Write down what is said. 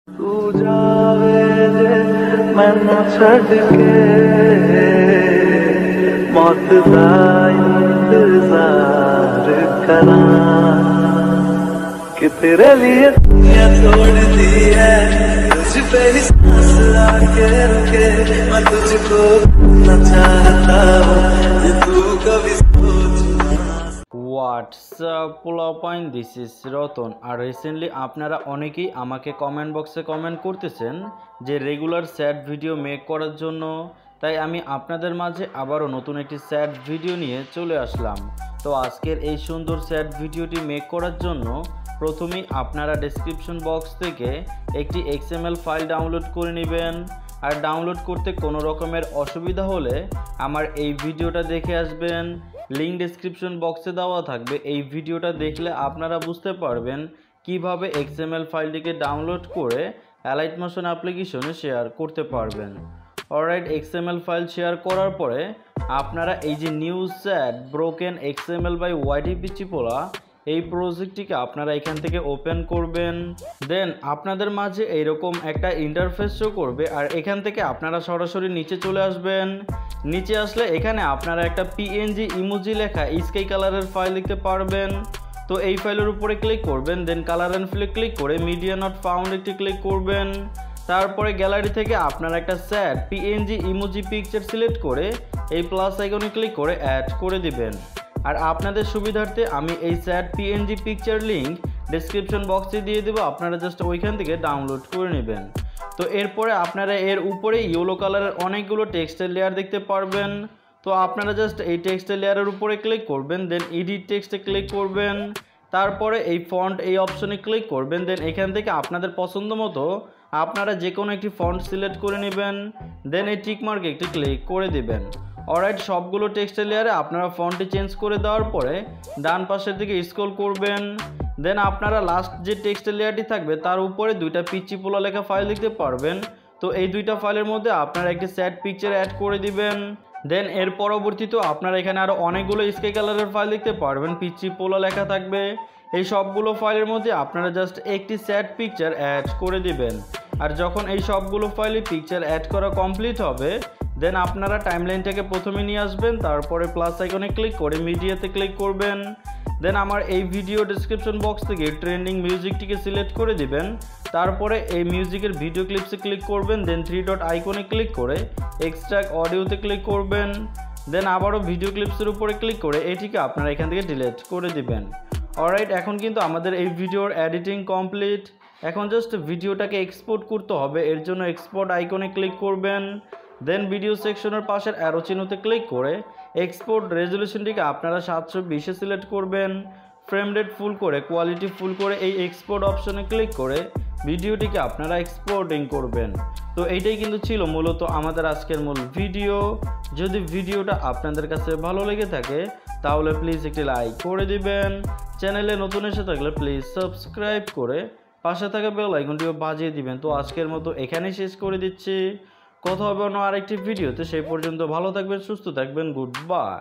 तू जावे जे मैनू छड़ के मौत दा इंतजार करां कि तेरे लिए दुनिया तोड़ दी है तुझ पे ही सांस आके रुके मैं तुझको न चाहता हूँ तू कभी सोच হোয়াটসঅ্যাপ পোলাপাইন দিস ইজ রতন। আর রিসেন্টলি আপনারা অনেকেই আমাকে কমেন্ট বক্সে কমেন্ট করতেছেন যে রেগুলার স্যাড ভিডিও মেক করার জন্য, তাই আমি আপনাদের মাঝে আবারও নতুন একটি স্যাড ভিডিও নিয়ে চলে আসলাম। তো আজকের এই সুন্দর স্যাড ভিডিওটি মেক করার জন্য প্রথমেই আপনারা ডেসক্রিপশন বক্স থেকে একটি XML ফাইল ডাউনলোড করে নেবেন। আর ডাউনলোড করতে কোনো রকমের অসুবিধা হলে আমার এই ভিডিওটা দেখে আসবেন, লিঙ্ক ডেসক্রিপশন বক্সে দেওয়া থাকবে। এই ভিডিওটা দেখলে আপনারা বুঝতে পারবেন কিভাবে XML ফাইলটিকে ডাউনলোড করে অ্যালাইট মোশন অ্যাপ্লিকেশনে শেয়ার করতে পারবেন। অলরাইট, XML ফাইল শেয়ার করার পরে আপনারা এই যে new sad broken XML by পিচি পোলা এই প্রজেক্টটিকে আপনারা এখান থেকে ওপেন করবেন। দেন আপনাদের মাঝে এইরকম একটা ইন্টারফেস শো করবে আর এখান থেকে আপনারা সরাসরি নিচে চলে আসবেন। নিচে আসলে এখানে আপনারা একটা PNG ইমোজি লেখা স্কাই কালারের ফাইল দেখতে পারবেন। তো এই ফাইলের উপরে ক্লিক করবেন, দেন কালার অ্যান্ড ফিলে ক্লিক করে মিডিয়া নট ফাউন্ড একটি ক্লিক করবেন। তারপরে গ্যালারি থেকে আপনারা একটা sad PNG emoji picture select করে এই প্লাস আইকনে ক্লিক করে অ্যাড করে দিবেন। আর আপনাদের সুবিধার্থে আমি এই sad PNG picture link description বক্সে দিয়ে দেবো, আপনারা জাস্ট ওইখান থেকে ডাউনলোড করে নেবেন। তো এরপরে আপনারা এর উপরে ইয়েলো কালারের অনেকগুলো টেক্সটের লেয়ার দেখতে পারবেন। তো আপনারা জাস্ট এই টেক্সটের লেয়ারের উপরে ক্লিক করবেন, দেন এডিট টেক্সটে ক্লিক করবেন। তারপরে এই ফন্ট এই অপশনে ক্লিক করবেন, দেন এখান থেকে আপনাদের পছন্দ মতো আপনারা যে কোনো একটি ফন্ট সিলেক্ট করে নেবেন, দেন এই টিকমার্কে একটি ক্লিক করে দিবেন। অলরাইট, সবগুলো টেক্সটের লেয়ারে আপনারা ফন্টটি চেঞ্জ করে দেওয়ার পরে ডান পাশের দিকে স্ক্রল করবেন। দেন আপনারা লাস্ট যে টেক্সটের লেয়ারটি থাকবে তার উপরে দুইটা পিচি পোলা লেখা ফাইল দেখতে পারবেন। তো এই দুইটা ফাইলের মধ্যে আপনারা একটি স্যাড পিকচার অ্যাড করে দিবেন। দেন এর পরবর্তীতে আপনারা এখানে আরও অনেকগুলো স্কাই কালারের ফাইল দেখতে পারবেন, পিচি পোলা লেখা থাকবে। এই সবগুলো ফাইলের মধ্যে আপনারা জাস্ট একটি স্যাড পিকচার অ্যাড করে দিবেন। আর যখন এই সবগুলো ফাইলে পিকচার অ্যাড করা কমপ্লিট হবে, দেন আপনারা টাইমলাইনটাকে প্রথমে নিয়ে আসবেন, তারপরে প্লাস আইকনে ক্লিক করে মিডিয়াতে ক্লিক করবেন। দেন আমার এই ভিডিও ডেসক্রিপশন বক্স থেকে ট্রেন্ডিং মিউজিকটিকে সিলেক্ট করে দিবেন। তারপরে এই মিউজিকের ভিডিও ক্লিপসে ক্লিক করবেন, দেন 3 ডট আইকনে ক্লিক করে এক্সট্রাক্ট অডিওতে ক্লিক করবেন। দেন আবারও ভিডিও ক্লিপসের উপরে ক্লিক করে এটিকে আপনারা এখান থেকে ডিলিট করে দিবেন। অলরাইট, এখন কিন্তু আমাদের এই ভিডিওর এডিটিং কমপ্লিট। এখন জাস্ট ভিডিওটাকে এক্সপোর্ট করতে হবে, এর জন্য এক্সপোর্ট আইকনে ক্লিক করবেন। দেন ভিডিও সেকশনের পাশের অ্যারো চিহ্নতে ক্লিক করে এক্সপোর্ট রেজলিউশনটিকে আপনারা 720-এ সিলেক্ট করবেন। ফ্রেম রেট ফুল করে কোয়ালিটি ফুল করে এই এক্সপোর্ট অপশনে ক্লিক করে ভিডিওটিকে আপনারা এক্সপোর্টিং করবেন। তো এইটাই কিন্তু ছিল মূলত আমাদের আজকের মূল ভিডিও। যদি ভিডিওটা আপনাদের কাছে ভালো লেগে থাকে তাহলে প্লিজ একটি লাইক করে দিবেন। চ্যানেলে নতুন এসে থাকলে প্লিজ সাবস্ক্রাইব করে পাশে থাকা বেল আইকনটিও বাজিয়ে দিবেন। তো আজকের মতো এখানেই শেষ করে দিচ্ছি। কথা হবে অন্য আরেকটি ভিডিওতে, সেই পর্যন্ত ভালো থাকবেন, সুস্থ থাকবেন, গুড বাই।